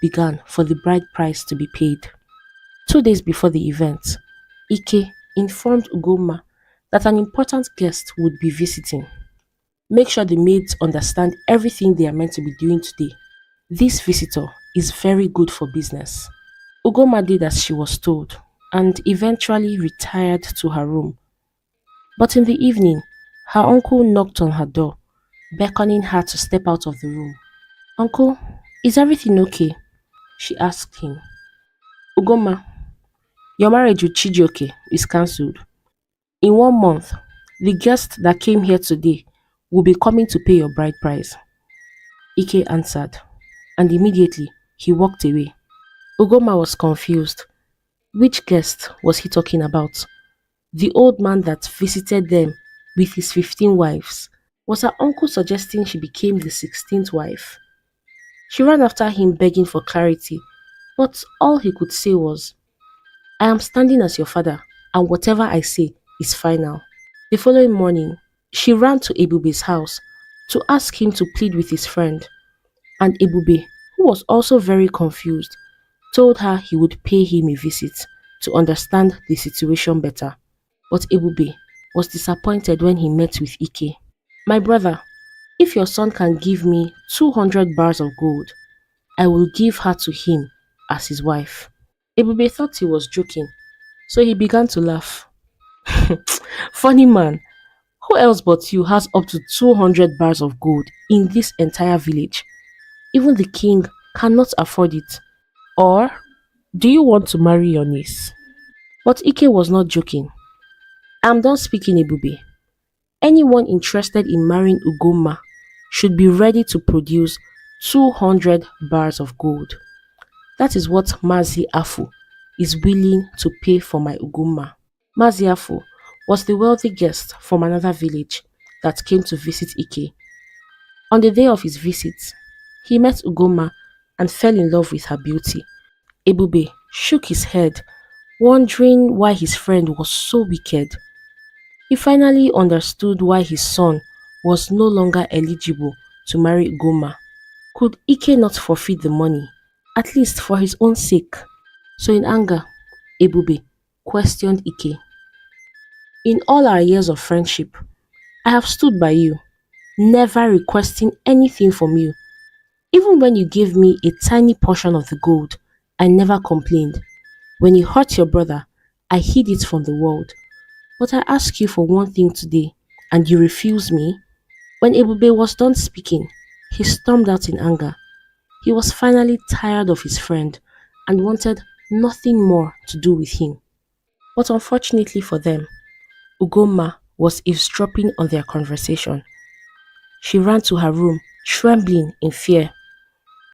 began for the bride price to be paid. 2 days before the event, Ike informed Ugoma that an important guest would be visiting. Make sure the maids understand everything they are meant to be doing today. This visitor is very good for business. Ugoma did as she was told and eventually retired to her room. But in the evening, her uncle knocked on her door, beckoning her to step out of the room. "Uncle, is everything okay?" she asked him. "Ugoma, your marriage with Chijioke is cancelled. In 1 month, the guest that came here today will be coming to pay your bride price," Ike answered, and immediately he walked away. Ugoma was confused. Which guest was he talking about? The old man that visited them with his 15 wives? Was her uncle suggesting she became the 16th wife? She ran after him begging for clarity, but all he could say was, "I am standing as your father, and whatever I say is final." The following morning, she ran to Ebube's house to ask him to plead with his friend, and Ebube, who was also very confused, told her he would pay him a visit to understand the situation better. But Ebube was disappointed when he met with Ike. "My brother, if your son can give me 200 bars of gold, I will give her to him as his wife." Ebube thought he was joking, so he began to laugh. "Funny man, who else but you has up to 200 bars of gold in this entire village? Even the king cannot afford it. Or do you want to marry your niece?" But Ike was not joking. "I'm done speaking, Ebube. Anyone interested in marrying Ugoma should be ready to produce 200 bars of gold. That is what Mazi Afu is willing to pay for my Ugoma." Mazi Afu was the wealthy guest from another village that came to visit Ike. On the day of his visit, he met Ugoma and fell in love with her beauty. Ebube shook his head, wondering why his friend was so wicked. He finally understood why his son was no longer eligible to marry Ugoma. Could Ike not forfeit the money, at least for his own sake? So in anger, Ebube questioned Ike. "In all our years of friendship, I have stood by you, never requesting anything from you. Even when you gave me a tiny portion of the gold, I never complained. When you hurt your brother, I hid it from the world. But I ask you for one thing today, and you refuse me?" When Ebube was done speaking, he stormed out in anger. He was finally tired of his friend and wanted nothing more to do with him. But unfortunately for them, Ugoma was eavesdropping on their conversation. She ran to her room, trembling in fear.